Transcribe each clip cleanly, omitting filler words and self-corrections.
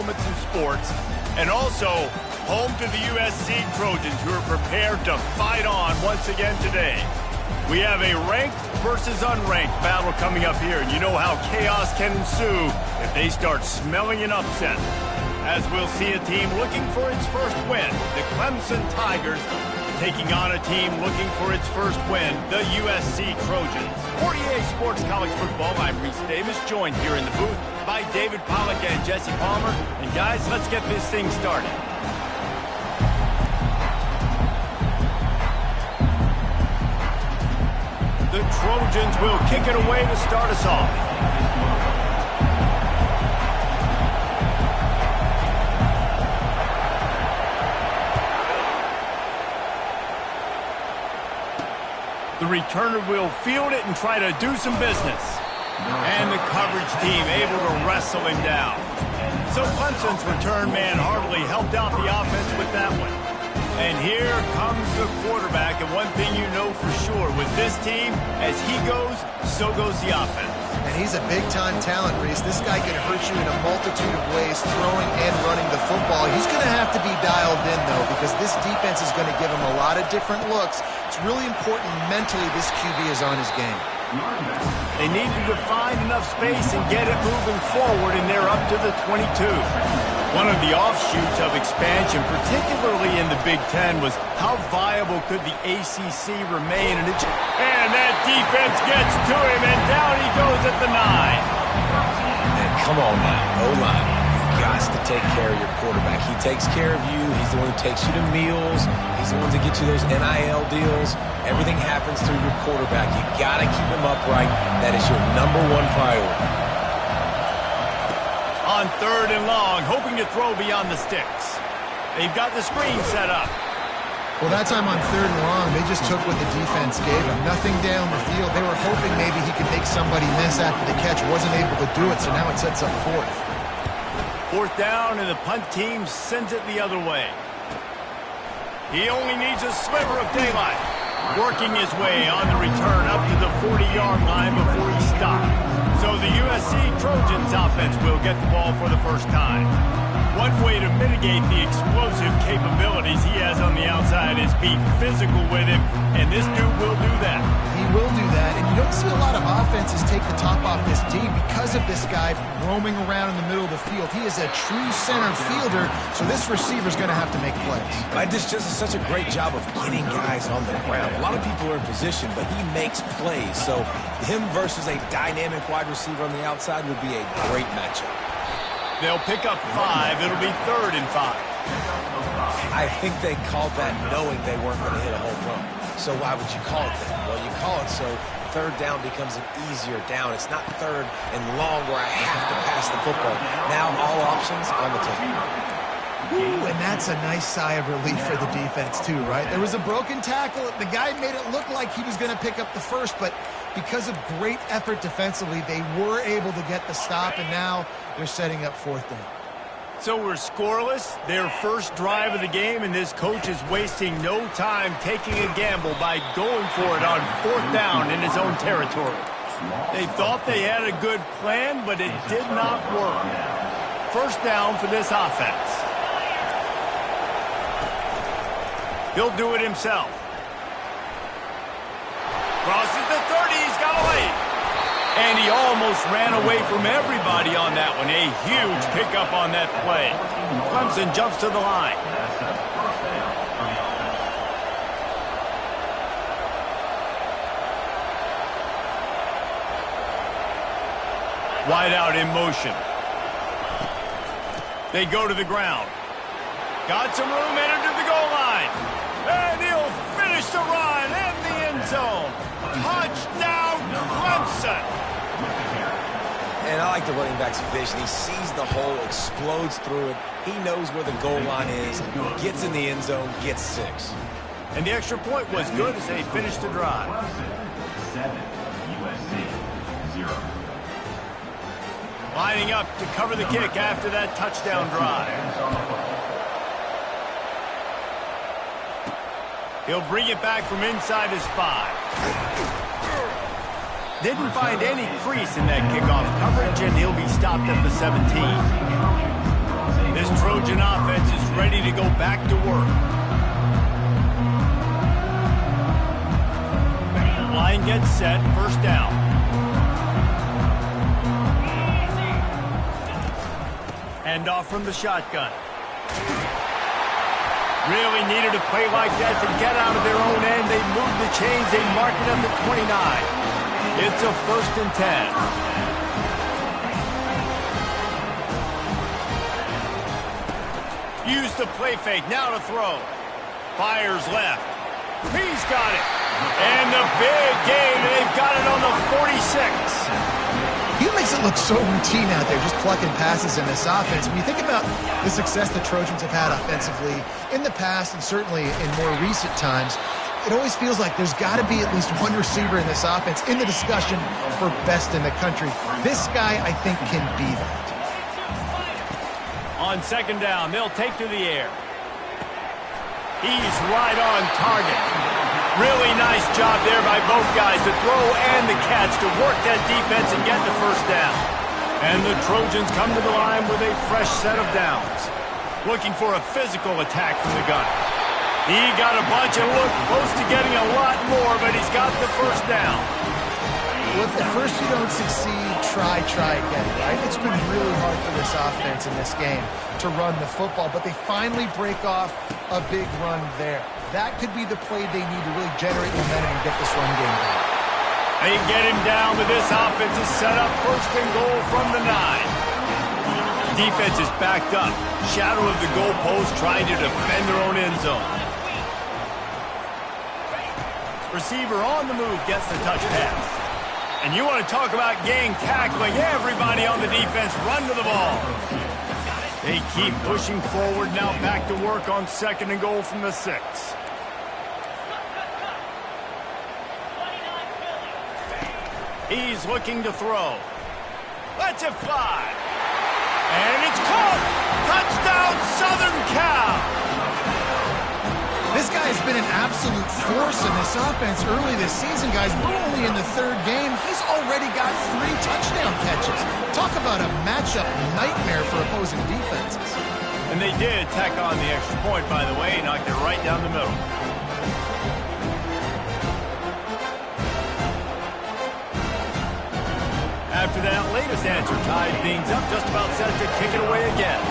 moments in sports, and also home to the USC Trojans, who are prepared to fight on once again today. We have a ranked versus unranked battle coming up here, and you know how chaos can ensue if they start smelling an upset. As we'll see a team looking for its first win, the Clemson Tigers, taking on a team looking for its first win, the USC Trojans. For EA Sports College Football, I'm Reese Davis, joined here in the booth by David Pollack and Jesse Palmer. And guys, let's get this thing started. The Trojans will kick it away to start us off. The returner will field it and try to do some business. And the coverage team able to wrestle him down. So Clemson's return man hardly helped out the offense with that one. And here comes the quarterback, and one thing you know for sure, with this team, as he goes, so goes the offense. And he's a big-time talent, Reese. This guy can hurt you in a multitude of ways, throwing and running the football. He's going to have to be dialed in, though, because this defense is going to give him a lot of different looks. It's really important mentally this QB is on his game. They needed to find enough space and get it moving forward, and they're up to the 22. One of the offshoots of expansion, particularly in the Big Ten, was how viable could the ACC remain? And that defense gets to him, and down he goes at the 9. Man, come on now, O-line. You got to take care of your quarterback. He takes care of you. He's the one who takes you to meals. He's the one to get you those NIL deals. Everything happens through your quarterback. You got to keep him upright. That is your #1 priority. On 3rd and long, hoping to throw beyond the sticks. They've got the screen set up. Well, that time on 3rd and long, they just took what the defense gave him. Nothing down the field. They were hoping maybe he could make somebody miss after the catch. Wasn't able to do it, so now it sets up 4th. 4th down, and the punt team sends it the other way. He only needs a sliver of daylight. Working his way on the return up to the 40-yard line before he stopped. So the USC Trojans offense will get the ball for the first time. One way to mitigate the explosive capabilities he has on the outside is be physical with him, and this dude will do that. He will do that, and you don't see a lot of offenses take the top off this D because of this guy roaming around in the middle of the field. He is a true center fielder, so this receiver's going to have to make plays. This just is such a great job of getting guys on the ground. A lot of people are in position, but he makes plays, so him versus a dynamic wide receiver on the outside would be a great matchup. They'll pick up 5. It'll be 3rd and 5. I think they called that knowing they weren't going to hit a home run. So why would you call it that? Well, you call it so 3rd down becomes an easier down. It's not 3rd and long where I have to pass the football. Now all options on the table. Ooh, and that's a nice sigh of relief for the defense too, right? There was a broken tackle. The guy made it look like he was going to pick up the first, but because of great effort defensively, they were able to get the stop, and now they're setting up 4th down. So we're scoreless, their first drive of the game, and this coach is wasting no time taking a gamble by going for it on 4th down in his own territory. They thought they had a good plan, but it did not work. 1st down for this offense. He'll do it himself. Crosses the 30, he's got away. And he almost ran away from everybody on that one. A huge pickup on that play. Clemson jumps to the line. Wide out in motion. They go to the ground. Got some room, entered to the goal line. And he'll finish the run in the end zone. Touchdown, Clemson. And I like the running back's vision. He sees the hole, explodes through it. He knows where the goal line is, gets in the end zone, gets 6. And the extra point was good as they finished the drive. 7, USC, 0. Lining up to cover the kick after that touchdown drive. He'll bring it back from inside his 5. Didn't find any crease in that kickoff coverage, and he'll be stopped at the 17. Trojan offense is ready to go back to work. Line gets set, first down. Hand off from the shotgun. Really needed a play like that to get out of their own end. They move the chains. They mark it up to 29. It's a 1st and 10. Use the play fake. Now to throw. Fires left. He's got it. And the big game. They've got it on the 46. He makes it look so routine out there, just plucking passes in this offense. When you think about the success the Trojans have had offensively in the past and certainly in more recent times, it always feels like there's got to be at least one receiver in this offense in the discussion for best in the country. This guy, I think, can be that. On 2nd down, they'll take to the air. He's right on target. Really nice job there by both guys, the throw and the catch, to work that defense and get the 1st down. And the Trojans come to the line with a fresh set of downs. Looking for a physical attack from the gun. He got a bunch and looked close to getting a lot more, but he's got the 1st down. Well, if at first you don't succeed, try again, right? It's been really hard for this offense in this game to run the football, but they finally break off a big run there. That could be the play they need to really generate momentum and get this run game going. They get him down, but this offense is set up 1st and goal from the 9. Defense is backed up. Shadow of the goalpost, trying to defend their own end zone. Receiver on the move gets the touch pass. And you want to talk about gang tackling. Everybody on the defense run to the ball. They keep pushing forward, now back to work on 2nd and goal from the 6. He's looking to throw. Lets it fly. And it's caught. Touchdown, Southern Cal. This guy has been an absolute force in this offense early this season, guys. We're only in the 3rd game. He's already got 3 touchdown catches. Talk about a matchup nightmare for opposing defenses. And they did tack on the extra point, by the way. Knocked it right down the middle. After that latest answer tied things up, just about set to kick it away again.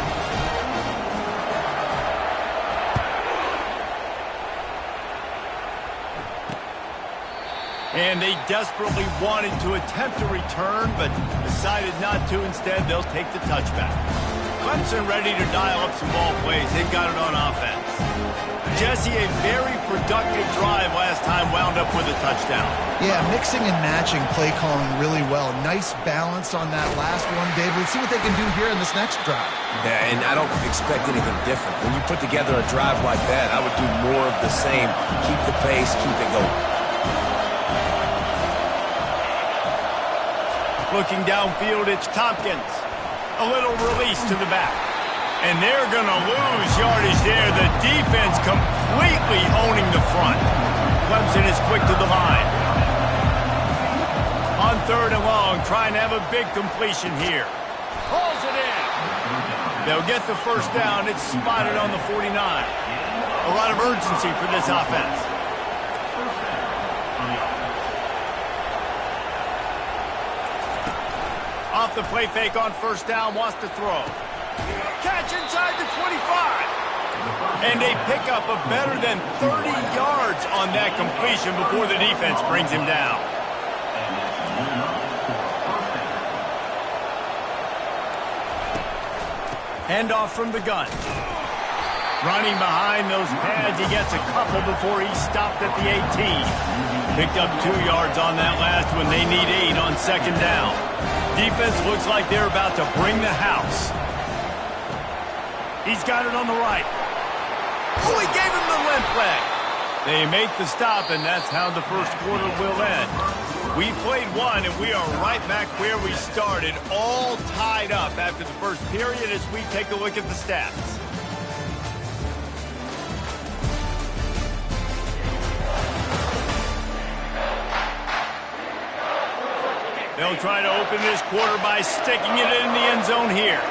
And they desperately wanted to attempt a return, but decided not to. Instead, they'll take the touchback. Clemson ready to dial up some ball plays. They've got it on offense. Jesse, a very productive drive last time, wound up with a touchdown. Yeah, mixing and matching play calling really well. Nice balance on that last one, David. Let's see what they can do here in this next drive. Yeah, and I don't expect anything different. When you put together a drive like that, I would do more of the same. Keep the pace, keep it going. Looking downfield, it's Tompkins. A little release to the back. And they're going to lose yardage there. The defense completely owning the front. Clemson is quick to the line. On 3rd and long, trying to have a big completion here. Pulls it in. They'll get the 1st down. It's spotted on the 49. A lot of urgency for this offense. Off the play fake on 1st down, wants to throw. Catch inside the 25. And they pick up a better than 30 yards on that completion before the defense brings him down. Handoff from the gun. Running behind those pads, he gets a couple before he stopped at the 18. Picked up 2 yards on that last one. They need 8 on 2nd down. Defense looks like they're about to bring the house. He's got it on the right. Oh, he gave him the limp leg. They make the stop, and that's how the 1st quarter will end. We played 1, and we are right back where we started, all tied up after the 1st period as we take a look at the stats. They'll try to open this quarter by sticking it in the end zone here.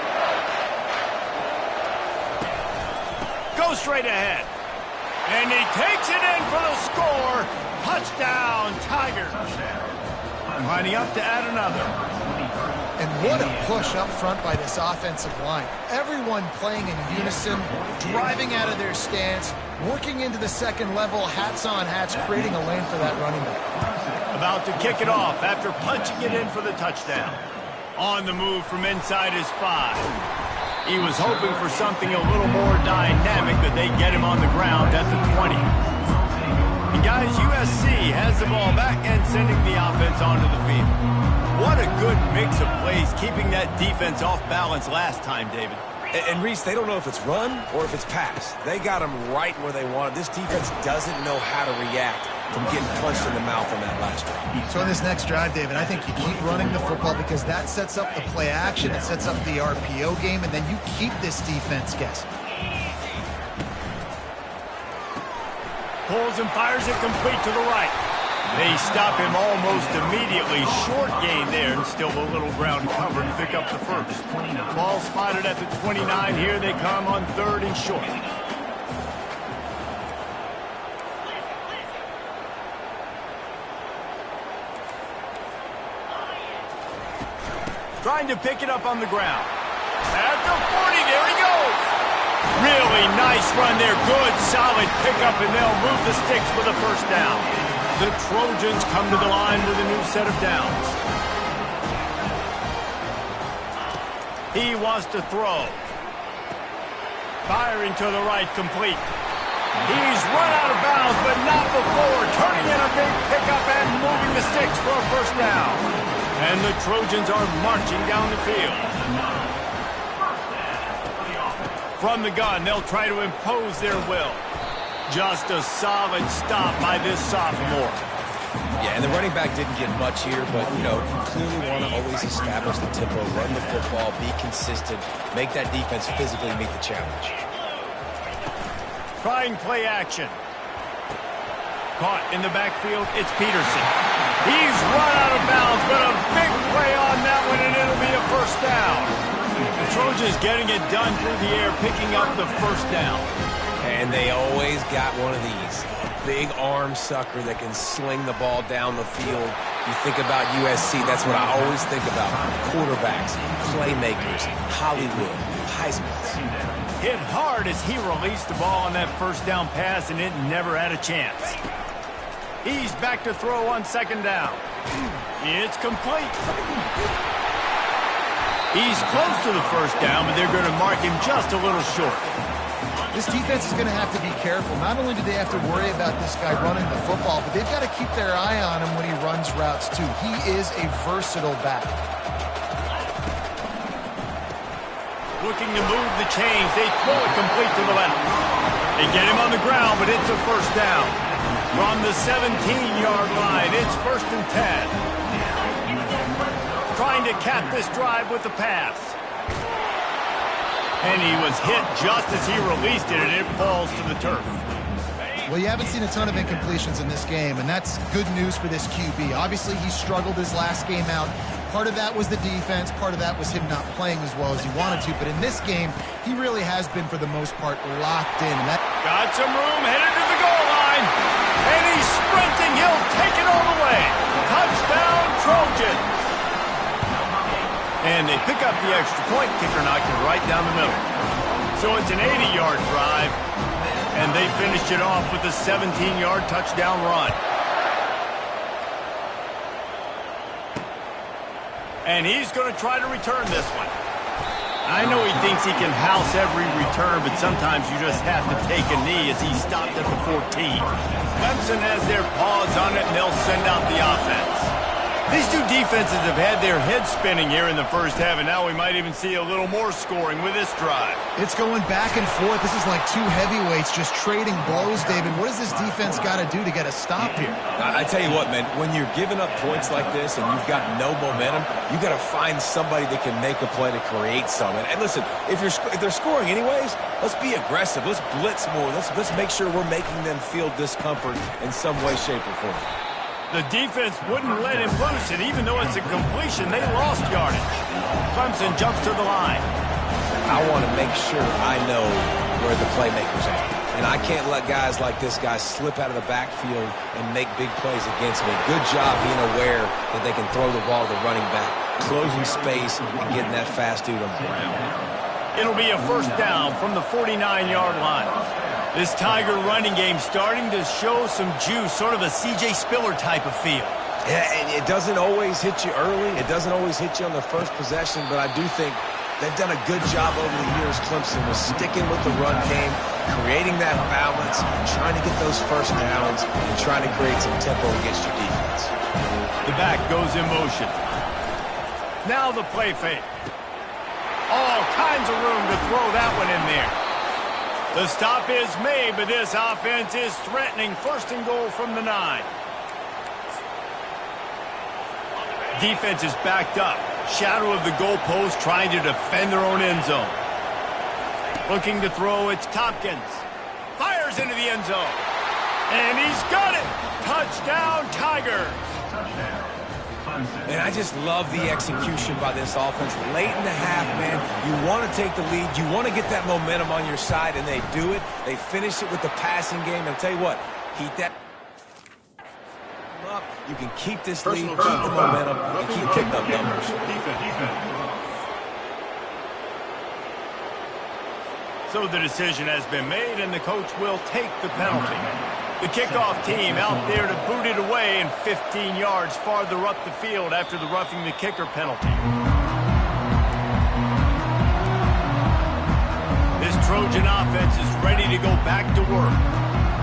goes straight ahead. And he takes it in for the score. Touchdown, Tigers. Lining up to add another. And what a push up front by this offensive line. Everyone playing in unison, driving out of their stance, working into the second level, hats on hats, creating a lane for that running back. About to kick it off after punching it in for the touchdown. On the move from inside his 5. He was hoping for something a little more dynamic, but they get him on the ground at the 20. And guys, USC has the ball back and sending the offense onto the field. What a good mix of plays, keeping that defense off balance last time, David. And Reese, they don't know if it's run or if it's pass. They got them right where they want it. This defense doesn't know how to react from getting punched in the mouth on that last drive. So in this next drive, David, I think you keep running the football because that sets up the play action, it sets up the RPO game, and then you keep this defense guessing. Pulls and fires it complete to the right. They stop him almost immediately. Short gain there, and still a little ground covered to pick up the first. Ball spotted at the 29. Here they come on 3rd and short. Trying to pick it up on the ground. At the 40, there he goes. Really nice run there. Good, solid pickup, and they'll move the sticks for the first down. The Trojans come to the line with a new set of downs. He wants to throw. Firing to the right, complete. He's run out of bounds, but not before. Turning in a big pickup and moving the sticks for a first down. And the Trojans are marching down the field. From the gun, they'll try to impose their will. Just a solid stop by this sophomore. Yeah, and the running back didn't get much here, but, you know, you clearly want to always establish the tempo, run the football, be consistent, make that defense physically meet the challenge. Trying play action. Caught in the backfield, it's Peterson. He's run out of bounds, but a big play on that one, and it'll be a first down. The Trojans getting it done through the air, picking up the first down. And they always got one of these. A big arm sucker that can sling the ball down the field. You think about USC, that's what I always think about. Quarterbacks, playmakers, Hollywood, Heismans. Hit hard as he released the ball on that first down pass, and it never had a chance. He's back to throw on 2nd down. It's complete. He's close to the first down, but they're going to mark him just a little short. This defense is going to have to be careful. Not only do they have to worry about this guy running the football, but they've got to keep their eye on him when he runs routes, too. He is a versatile back. Looking to move the chains. They throw it complete to the left. They get him on the ground, but it's a first down. From the 17-yard line, it's 1st and 10. Trying to cap this drive with the pass. And he was hit just as he released it, and it falls to the turf. Well, you haven't seen a ton of incompletions in this game, and that's good news for this QB. Obviously, he struggled his last game out. Part of that was the defense. Part of that was him not playing as well as he wanted to. But in this game, he really has been, for the most part, locked in. And that got some room, headed to the goal line. And he's sprinting. He'll take it all the way. Touchdown, Trojans. And they pick up the extra point. Kicker knocked it right down the middle. So it's an 80-yard drive. And they finished it off with a 17-yard touchdown run. And he's going to try to return this one. I know he thinks he can house every return, but sometimes you just have to take a knee as he stopped at the 14. Clemson has their paws on it, and they'll send out the offense. These two defenses have had their heads spinning here in the first half, and now we might even see a little more scoring with this drive. It's going back and forth. This is like two heavyweights just trading blows, David. What does this defense got to do to get a stop here? I tell you what, man, when you're giving up points like this and you've got no momentum, you got to find somebody that can make a play to create something. And listen, if they're scoring anyways, let's be aggressive. Let's blitz more. Let's make sure we're making them feel discomfort in some way, shape, or form. The defense wouldn't let him loose, and even though it's a completion, they lost yardage. Clemson jumps to the line. I want to make sure I know where the playmakers are. And I can't let guys like this guy slip out of the backfield and make big plays against me. Good job being aware that they can throw the ball to the running back, closing space and getting that fast dude on the ground. It'll be a first down from the 49-yard line. This Tiger running game starting to show some juice, sort of a C.J. Spiller type of feel. Yeah, and it doesn't always hit you early. It doesn't always hit you on the first possession, but I do think they've done a good job over the years, Clemson, with sticking with the run game, creating that balance, trying to get those first downs, and trying to create some tempo against your defense. The back goes in motion. Now the play fake. All kinds of room to throw that one in there. The stop is made, but this offense is threatening first and goal from the 9. Defense is backed up. Shadow of the goalpost, trying to defend their own end zone. Looking to throw, it's Tompkins. Fires into the end zone. And he's got it. Touchdown, Tigers. And I just love the execution by this offense. Late in the half, man, you want to take the lead. You want to get that momentum on your side, and they do it. They finish it with the passing game. And I'll tell you what, heat that up. You can keep this lead, keep the momentum, and keep picking up numbers. So the decision has been made, and the coach will take the penalty. The kickoff team out there to boot it away and 15 yards farther up the field after the roughing the kicker penalty. This Trojan offense is ready to go back to work.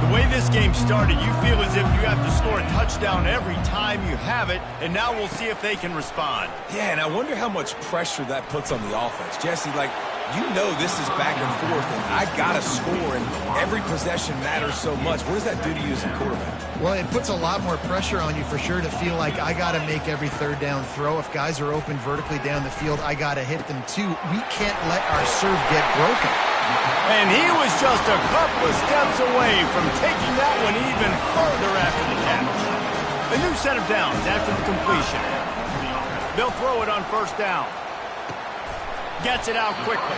The way this game started, you feel as if you have to score a touchdown every time you have it, and now we'll see if they can respond. Yeah, and I wonder how much pressure that puts on the offense. Jesse, like, you know this is back and forth, and I got to score, and every possession matters so much. What does that do to you as a quarterback? Well, it puts a lot more pressure on you for sure to feel like I got to make every third down throw. If guys are open vertically down the field, I got to hit them too. We can't let our serve get broken. And he was just a couple of steps away from taking that one even further after the catch. A new set of downs after the completion. They'll throw it on first down. Gets it out quickly.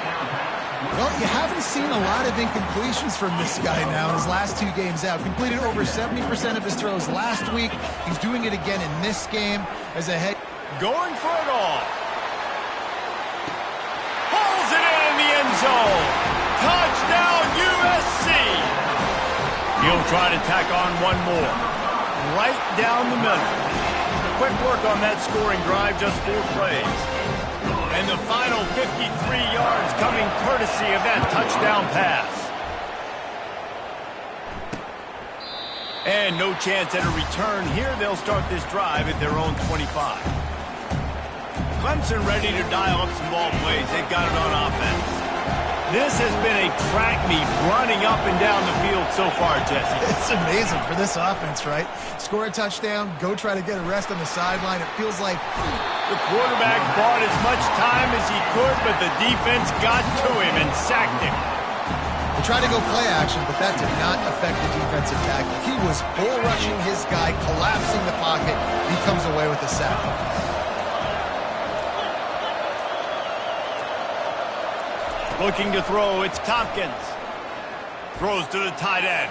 Well, you haven't seen a lot of incompletions from this guy now in his last 2 games out. Completed over 70% of his throws last week. He's doing it again in this game as a head. Going for it all. Pulls it in the end zone. Touchdown, USC. He'll try to tack on one more. Right down the middle. Quick work on that scoring drive, just 4 plays. And the final 53 yards coming courtesy of that touchdown pass. And no chance at a return here. They'll start this drive at their own 25. Clemson ready to dial up some ball plays. They've got it on offense. This has been a track meet running up and down the field so far, Jesse. It's amazing for this offense, right? Score a touchdown, go try to get a rest on the sideline. It feels like the quarterback bought as much time as he could, but the defense got to him and sacked him. They tried to go play action, but that did not affect the defensive tackle. He was bull rushing his guy, collapsing the pocket. He comes away with a sack. Looking to throw, it's Tompkins. Throws to the tight end.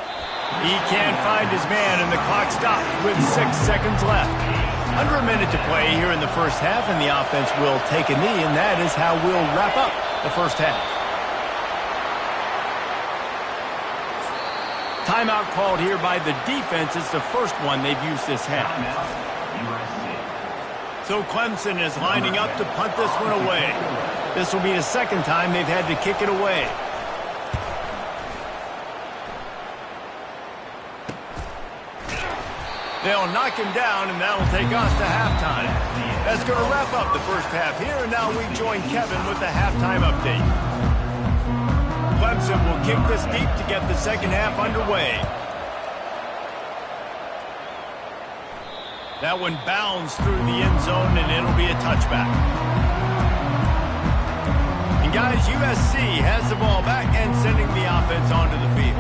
He can't find his man, and the clock stops with 6 seconds left. Under a minute to play here in the first half, and the offense will take a knee, and that is how we'll wrap up the first half. Timeout called here by the defense. It's the first one they've used this half. So Clemson is lining up to punt this one away. This will be the second time they've had to kick it away. They'll knock him down, and that'll take us to halftime. That's going to wrap up the first half here, and now we join Kevin with the halftime update. Clemson will kick this deep to get the second half underway. That one bounds through the end zone, and it'll be a touchback. Guys, USC has the ball back and sending the offense onto the field.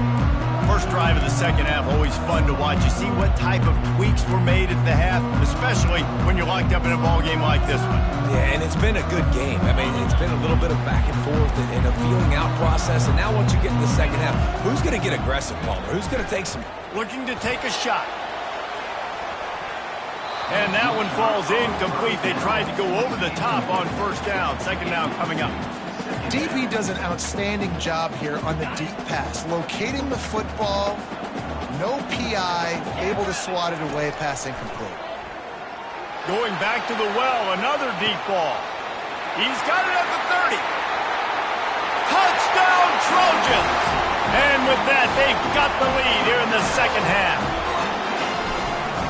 first drive of the second half, always fun to watch. You see what type of tweaks were made at the half, especially when you're locked up in a ball game like this one. Yeah, and it's been a good game. I mean, it's been a little bit of back and forth and a feeling out process. And now once you get in the second half, who's going to get aggressive, Palmer? Who's going to take some... Looking to take a shot. And that one falls incomplete. They tried to go over the top on first down. Second down coming up. DB does an outstanding job here on the deep pass, locating the football, no PI, able to swat it away, pass incomplete. Going back to the well, another deep ball. He's got it at the 30. Touchdown, Trojans! And with that, they've got the lead here in the second half.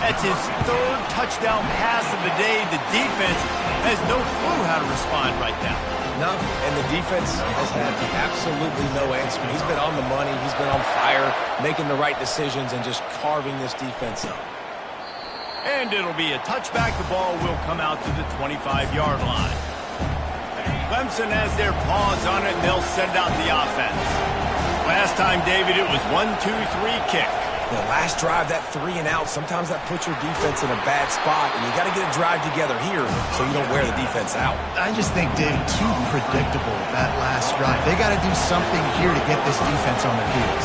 That's his third touchdown pass of the day. The defense has no clue how to respond right now. No, and the defense has had absolutely no answer. He's been on the money. He's been on fire, making the right decisions and just carving this defense up. And it'll be a touchback. The ball will come out to the 25-yard line. Clemson has their paws on it, and they'll send out the offense. Last time, David, it was 1-2-3 kick. The last drive, that 3 and out, sometimes that puts your defense in a bad spot, and you got to get a drive together here so you don't wear the defense out. I just think, Dave, too predictable, that last drive. They got to do something here to get this defense on their heels.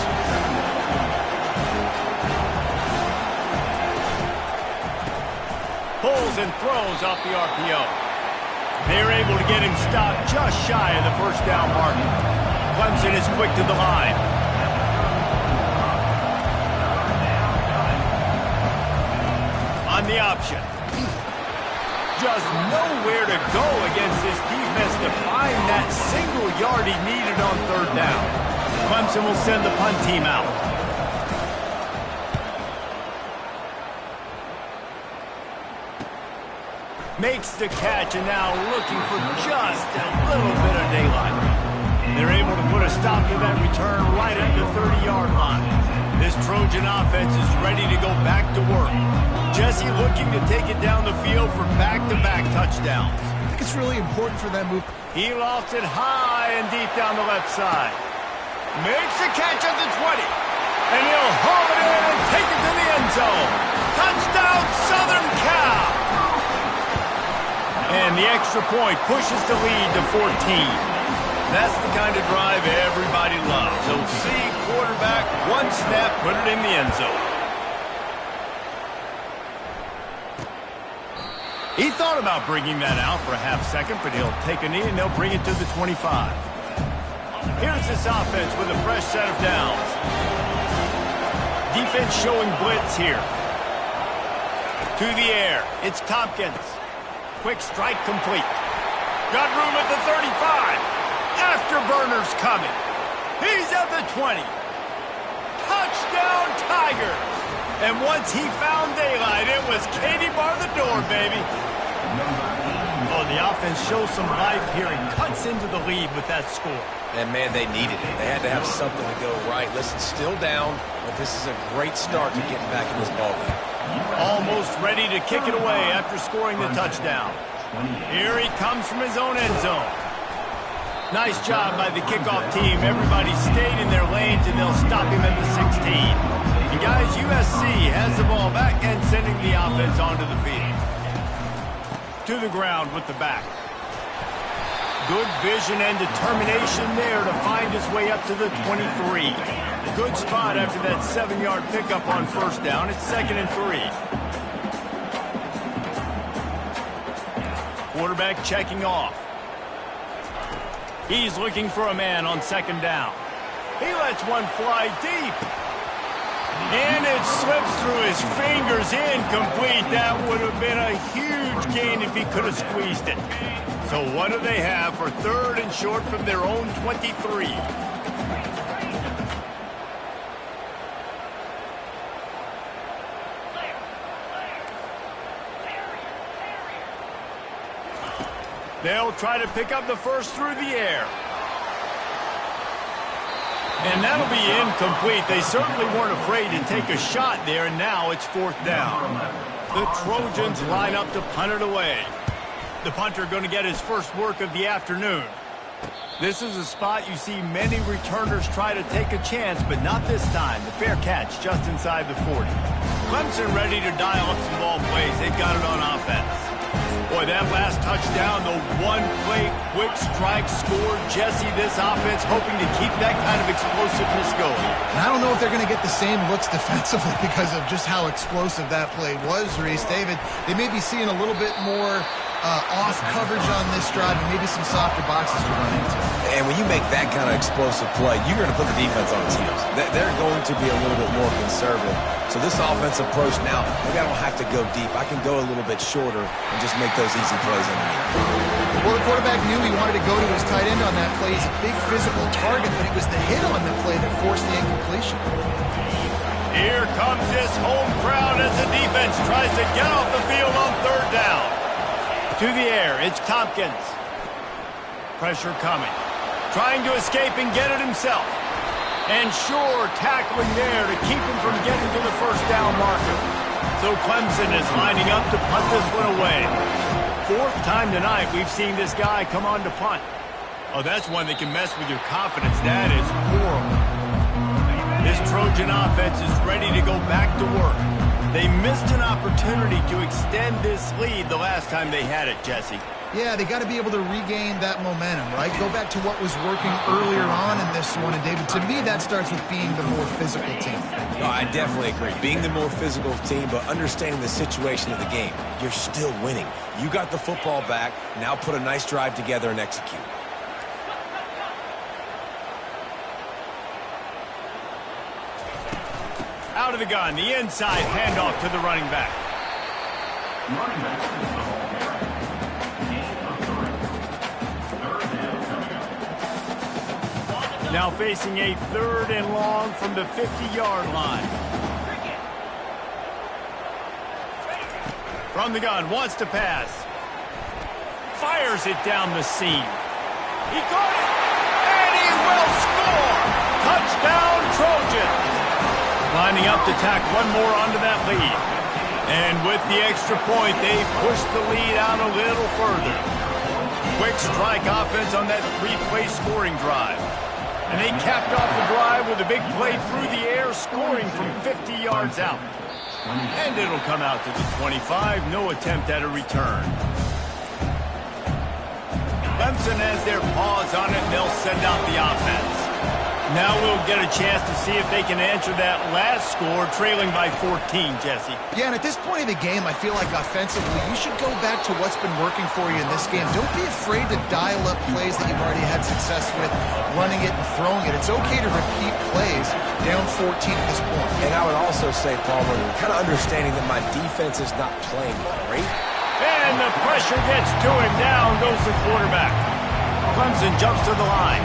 Pulls and throws off the RPO. They're able to get him stopped just shy of the first down mark. Clemson is quick to the line. On the option. Just nowhere to go against this defense to find that single yard he needed on third down. Clemson will send the punt team out. Makes the catch and now looking for just a little bit of daylight. They're able to put a stop to that return right at the 30-yard line. This Trojan offense is ready to go back to work. Jesse looking to take it down the field for back-to-back touchdowns. I think it's really important for that move. He lost it high and deep down the left side. Makes a catch at the 20. And he'll haul it in and take it to the end zone. Touchdown, Southern Cal! And the extra point pushes the lead to 14. That's the kind of drive everybody loves. OC, quarterback, one snap, put it in the end zone. He thought about bringing that out for a half second, but he'll take a knee and they'll bring it to the 25. Here's this offense with a fresh set of downs. Defense showing blitz here. To the air, it's Tompkins. Quick strike complete. Got room at the 35. Afterburner's coming. He's at the 20. Touchdown, Tigers. And once he found daylight, it was Katie bar the door, baby. Oh, the offense shows some life here and cuts into the lead with that score. And, man, they needed it. They had to have something to go right. Listen, still down, but this is a great start to getting back in this ballgame. Almost ready to kick it away after scoring the touchdown. Here he comes from his own end zone. Nice job by the kickoff team. Everybody stayed in their lanes, and they'll stop him at the 16. And guys, USC has the ball back and sending the offense onto the field. To the ground with the back. Good vision and determination there to find his way up to the 23. Good spot after that 7-yard pickup on first down. It's 2nd and 3. Quarterback checking off. He's looking for a man on 2nd down. He lets one fly deep. And it slips through his fingers, incomplete. That would have been a huge gain if he could have squeezed it. So what do they have for 3rd and short from their own 23? They'll try to pick up the first through the air. And that'll be incomplete. They certainly weren't afraid to take a shot there, and now it's 4th down. The Trojans line up to punt it away. The punter going to get his first work of the afternoon. This is a spot you see many returners try to take a chance, but not this time. The fair catch just inside the 40. Clemson ready to dial up some ball plays. They've got it on offense. Boy, that last touchdown, the one-play quick strike score. Jesse, this offense hoping to keep that kind of explosiveness going. And I don't know if they're going to get the same looks defensively because of just how explosive that play was, Reese. David, they may be seeing a little bit more off coverage on this drive and maybe some softer boxes to run into. And when you make that kind of explosive play, you're going to put the defense on its heels. They're going to be a little bit more conservative. So this offensive approach now, maybe I don't have to go deep. I can go a little bit shorter and just make those easy plays underneath. Well, the quarterback knew he wanted to go to his tight end on that play. He's a big physical target, but it was the hit on the play that forced the incompletion. Here comes this home crowd as the defense tries to get off the field on third down. To the air, it's Tompkins. Pressure coming. Trying to escape and get it himself. And sure, tackling there to keep him from getting to the first down marker. So Clemson is lining up to punt this one away. Fourth time tonight we've seen this guy come on to punt. Oh, that's one that can mess with your confidence. That is horrible. This Trojan offense is ready to go back to work. They missed an opportunity to extend this lead the last time they had it, Jesse. Yeah, they got to be able to regain that momentum, right? Go back to what was working earlier on in this one. And, David, to me, that starts with being the more physical team. No, I definitely agree. Being the more physical team, but understanding the situation of the game. You're still winning. You got the football back. Now put a nice drive together and execute. Out of the gun, the inside handoff to the running back. Running back is the ball carrier. Gain of 3. Third down coming up. Now facing a third and long from the 50-yard line. From the gun, wants to pass. Fires it down the seam. He caught it, and he will score! Touchdown, Trojans! Lining up to tack one more onto that lead. And with the extra point, they push the lead out a little further. Quick strike offense on that three-play scoring drive. And they capped off the drive with a big play through the air, scoring from 50 yards out. And it'll come out to the 25, no attempt at a return. Clemson has their paws on it, and they'll send out the offense. Now we'll get a chance to see if they can answer that last score, trailing by 14, Jesse. Yeah, and at this point of the game, I feel like offensively, you should go back to what's been working for you in this game. Don't be afraid to dial up plays that you've already had success with, running it and throwing it. It's okay to repeat plays down 14 at this point. And I would also say, Palmer, kind of understanding that my defense is not playing great. And the pressure gets to him. Down goes the quarterback. Clemson jumps to the line.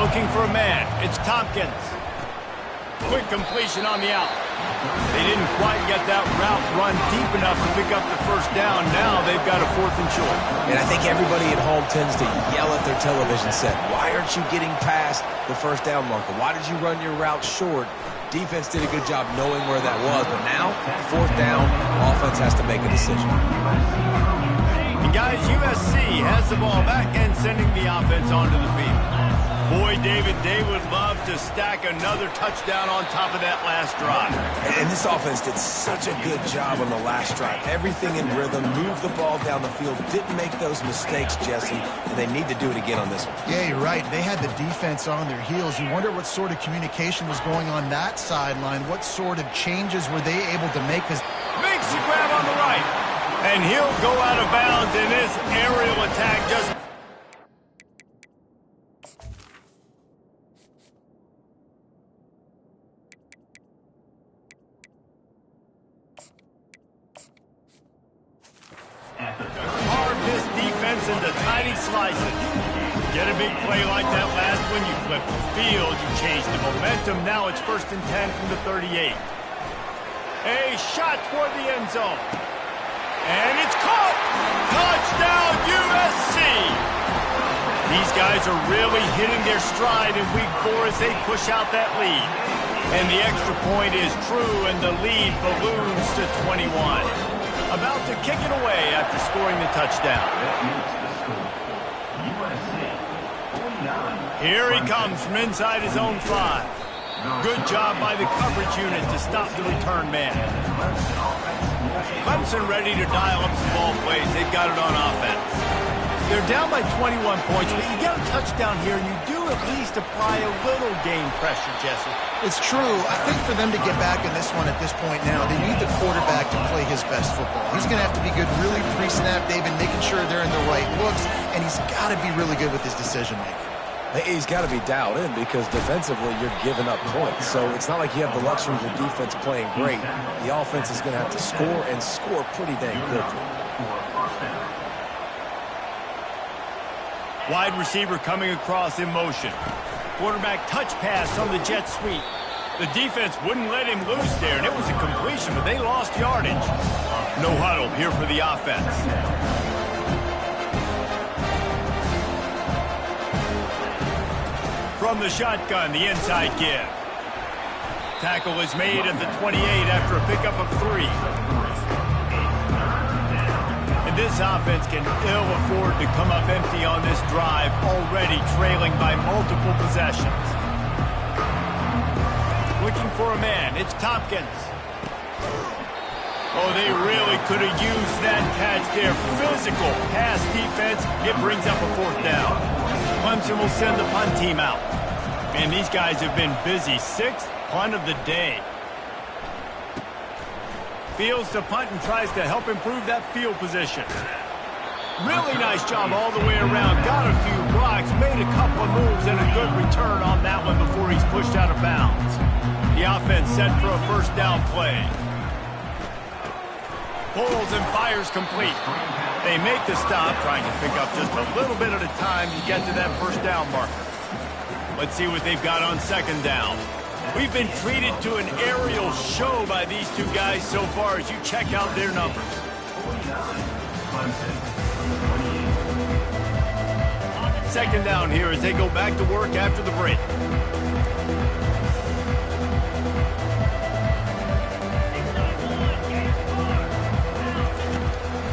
Looking for a man. It's Tompkins. Quick completion on the out. They didn't quite get that route run deep enough to pick up the first down. Now they've got a 4th and short. And I think everybody at home tends to yell at their television set, why aren't you getting past the first down marker? Why did you run your route short? Defense did a good job knowing where that was, but now, 4th down, offense has to make a decision. And guys, USC has the ball back and sending the offense onto the field. Boy, David, they would love to stack another touchdown on top of that last drive. And this offense did such a good job on the last drive. Everything in rhythm, moved the ball down the field, didn't make those mistakes, Jesse, and they need to do it again on this one. Yeah, you're right. They had the defense on their heels. You wonder what sort of communication was going on that sideline. What sort of changes were they able to make? Makes the grab on the right. And he'll go out of bounds in this aerial attack just... Carve this defense into tiny slices. Get a big play like that last one, you flip the field, you change the momentum. Now it's 1st and 10 from the 38. A shot toward the end zone. And it's caught! Touchdown, USC! These guys are really hitting their stride in week 4 as they push out that lead. And the extra point is true, and the lead balloons to 21. About to kick it away after scoring the touchdown. Here he comes from inside his own 5. Good job by the coverage unit to stop the return man. Clemson ready to dial up some ball plays. They've got it on offense. They're down by 21 points, but you get a touchdown here, and you do at least apply a little game pressure, Jesse. It's true. I think for them to get back in this one at this point now, they need the quarterback to play his best football. He's going to have to be good really pre-snap, David, making sure they're in the right looks, and he's got to be really good with his decision-making. He's got to be dialed in because defensively you're giving up points. So it's not like you have the luxury of the defense playing great. The offense is going to have to score and score pretty dang quickly. Wide receiver coming across in motion. Quarterback touch pass on the jet sweep. The defense wouldn't let him loose there, and it was a completion, but they lost yardage. No huddle here for the offense. From the shotgun, the inside give. Tackle is made at the 28 after a pickup of 3. And this offense can ill afford to come up empty on this drive, already trailing by multiple possessions. Looking for a man, it's Tompkins. Oh, they really could have used that catch there. Physical pass defense, it brings up a 4th down. Clemson will send the punt team out. And these guys have been busy. 6th punt of the day. Fields to punt and tries to help improve that field position. Really nice job all the way around. Got a few blocks, made a couple of moves, and a good return on that one before he's pushed out of bounds. The offense set for a 1st down play. Pulls and fires complete. They make the stop, trying to pick up just a little bit at a time to get to that 1st down marker. Let's see what they've got on 2nd down. We've been treated to an aerial show by these two guys so far as you check out their numbers. 2nd down here as they go back to work after the break.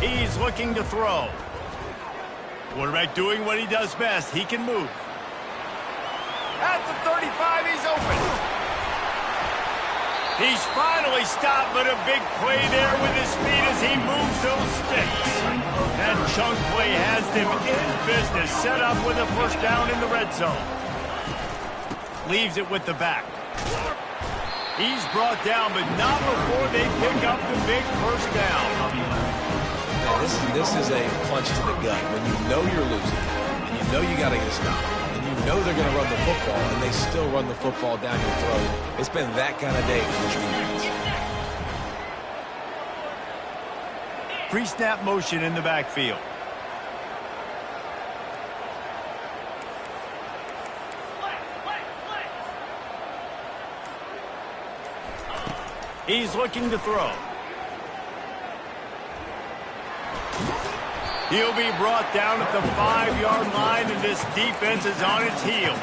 He's looking to throw. Quarterback doing what he does best. He can move. At the 35, he's open. He's finally stopped, but a big play there with his speed as he moves those sticks. That chunk play has them in business, set up with a 1st down in the red zone. Leaves it with the back. He's brought down, but not before they pick up the big 1st down. Now, this is a punch to the gut. When you know you're losing, and you know you got to get a stop, and you know they're going to run the football, and they still run the football down your throat. It's been that kind of day for this defense. Pre-snap motion in the backfield. He's looking to throw. He'll be brought down at the 5-yard line, and this defense is on its heels.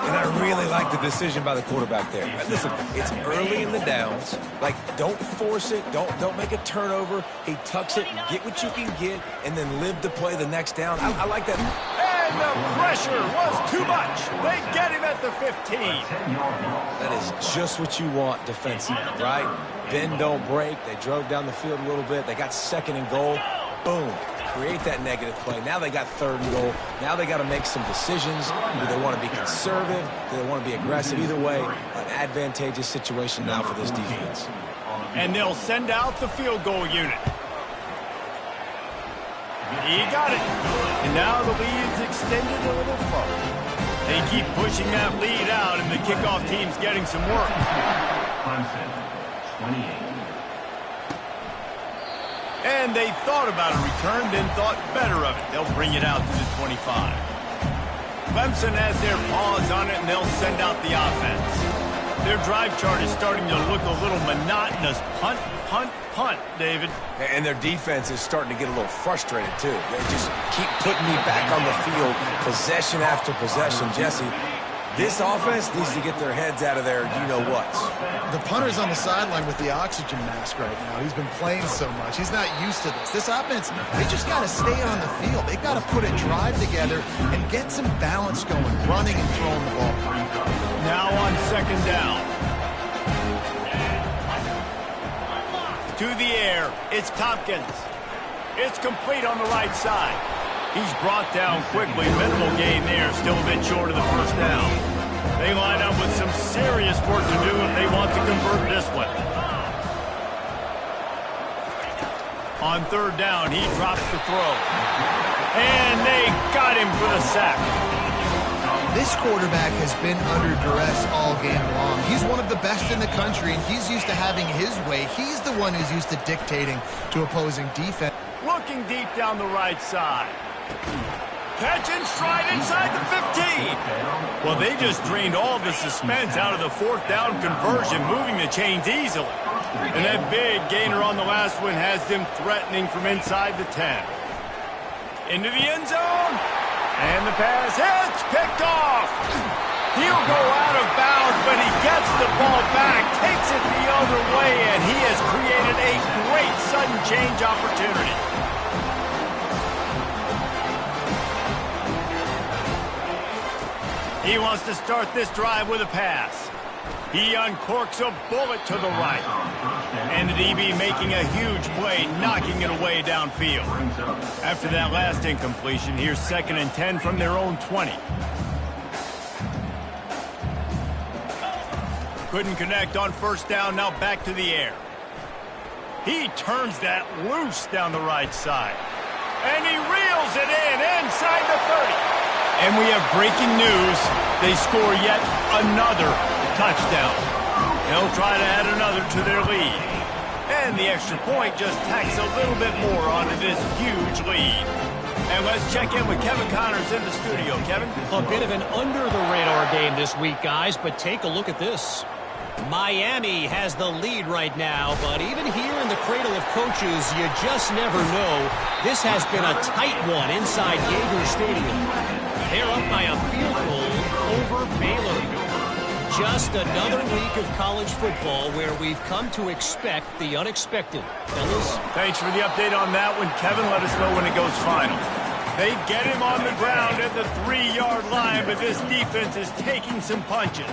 And I really like the decision by the quarterback there. Listen, it's early in the downs. Like, don't force it. Don't make a turnover. He tucks it, get what you can get, and then live to play the next down. I like that. And the pressure was too much. They get him at the 15. That is just what you want defensively, right? Bend, don't break. They drove down the field a little bit. They got 2nd and goal. Boom. Create that negative play. Now they got 3rd and goal. Now they got to make some decisions. Do they want to be conservative? Do they want to be aggressive? Either way, an advantageous situation now for this defense. And they'll send out the field goal unit. He got it. And now the lead's extended a little further. They keep pushing that lead out, and the kickoff team's getting some work. Clemson, 28. And they thought about a return, then thought better of it. They'll bring it out to the 25. Clemson has their paws on it, and they'll send out the offense. Their drive chart is starting to look a little monotonous. Punt, punt, punt, David. And their defense is starting to get a little frustrated, too. They just keep putting me back on the field, possession after possession. Jesse, This offense needs to get their heads out of their you-know-whats. The punter's on the sideline with the oxygen mask right now. He's been playing so much. He's not used to this. This offense, they just got to stay on the field. They got to put a drive together and get some balance going, running and throwing the ball. Now on second down. To the air, it's Tompkins. It's complete on the right side. He's brought down quickly. Minimal gain there, still a bit short of the first down. They line up with some serious work to do if they want to convert this one. On third down, he drops the throw. And they got him for the sack. This quarterback has been under duress all game long. He's one of the best in the country, and he's used to having his way. He's the one who's used to dictating to opposing defense. Looking deep down the right side. Catch and stride inside the 15. Well, they just drained all the suspense out of the fourth down conversion, moving the chains easily. And that big gainer on the last one has them threatening from inside the 10. Into the end zone. And the pass hits, picked off. He'll go out of bounds, but he gets the ball back, takes it the other way, and he has created a great sudden change opportunity. He wants to start this drive with a pass. He uncorks a bullet to the right. And the DB making a huge play, knocking it away downfield. After that last incompletion, here's 2nd and 10 from their own 20. Couldn't connect on first down, now back to the air. He turns that loose down the right side. And he reels it in inside the 30. And we have breaking news. They score yet another touchdown. They'll try to add another to their lead. And the extra point just tacks a little bit more onto this huge lead. And let's check in with Kevin Connors in the studio. Kevin? A bit of an under-the-radar game this week, guys, but take a look at this. Miami has the lead right now, but even here in the cradle of coaches, you just never know. This has been a tight one inside Yager Stadium. They're up by a field goal over Baylor. Just another week of college football where we've come to expect the unexpected. Fellas? Thanks for the update on that one. Kevin, let us know when it goes final. They get him on the ground at the 3-yard line, but this defense is taking some punches.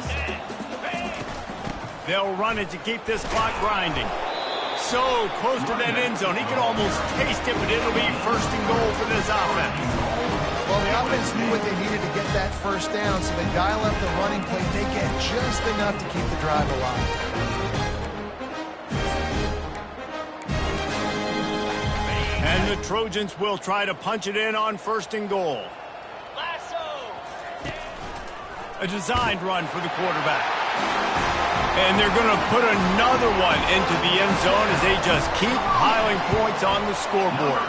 They'll run it to keep this clock grinding. So close to that end zone. He can almost taste it, but it'll be 1st and goal for this offense. Well, the offense knew what they needed to get that first down, so they dial up the running play. They get just enough to keep the drive alive. And the Trojans will try to punch it in on 1st and goal. A designed run for the quarterback. And they're going to put another one into the end zone as they just keep piling points on the scoreboard.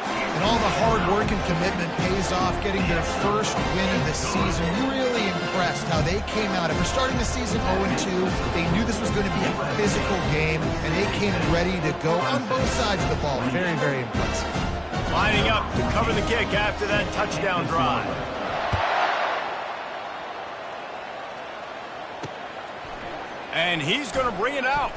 And all the hard work and commitment pays off, getting their first win of the season. Really impressed how they came out. After starting the season 0-2, they knew this was going to be a physical game, and they came ready to go on both sides of the ball. Very, very impressive. Lining up to cover the kick after that touchdown drive. And he's going to bring it out.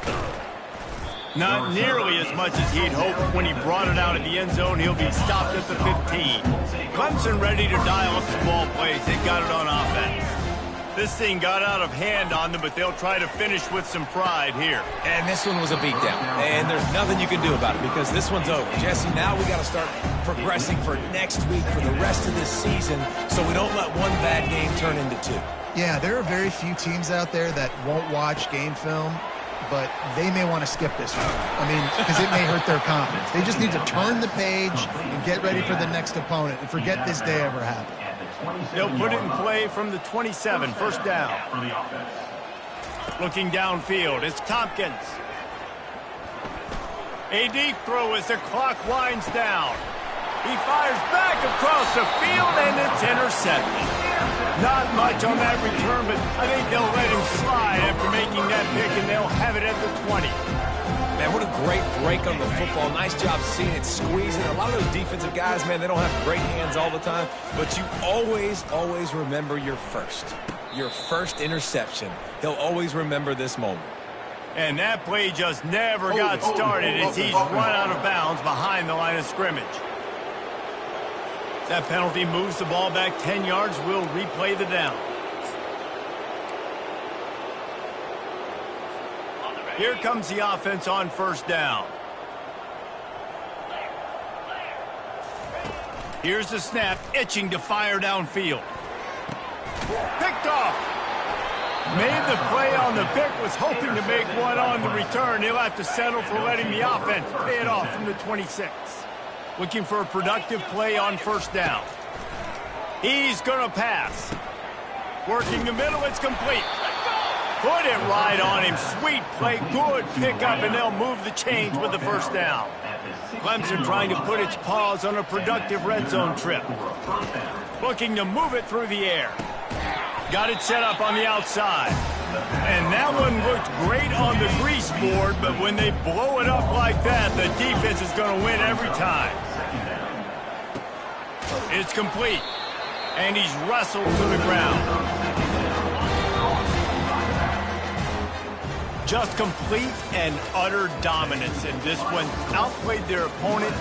Not nearly as much as he'd hoped when he brought it out of the end zone. He'll be stopped at the 15. Clemson ready to dial up some ball plays. They got it on offense. This thing got out of hand on them, but they'll try to finish with some pride here. And this one was a beatdown. And there's nothing you can do about it because this one's over. Jesse, now we got to start progressing for next week for the rest of this season so we don't let one bad game turn into 2. Yeah, there are very few teams out there that won't watch game film, but they may want to skip this one. I mean, because it may hurt their confidence. They just need to turn the page and get ready for the next opponent and forget this day ever happened. They'll put it in play from the 27, 1st down. Looking downfield, it's Tompkins. A deep throw as the clock winds down. He fires back across the field, and it's intercepted. Not much on that return, but I think they'll let him slide after making that pick, and they'll have it at the 20. Man, what a great break on the football. Nice job seeing it squeezing. A lot of those defensive guys, man, they don't have great hands all the time, but you always remember your first. your first interception. He'll always remember this moment. And that play just never got started as he's run out of bounds behind the line of scrimmage. That penalty moves the ball back 10 yards. We'll replay the down. Here comes the offense on first down. Here's the snap, itching to fire downfield. Picked off. Made the play on the pick, was hoping to make one on the return. He'll have to settle for letting the offense pay it off from the 26. Looking for a productive play on first down. He's going to pass. Working the middle, it's complete. Put it right on him. Sweet play, good pickup, and they'll move the chains with the first down. Clemson trying to put its paws on a productive red zone trip. Looking to move it through the air. Got it set up on the outside. And that one looked great on the grease board, but when they blow it up like that, the defense is going to win every time. It's complete. And he's wrestled to the ground. Just complete and utter dominance, and this one outplayed their opponent.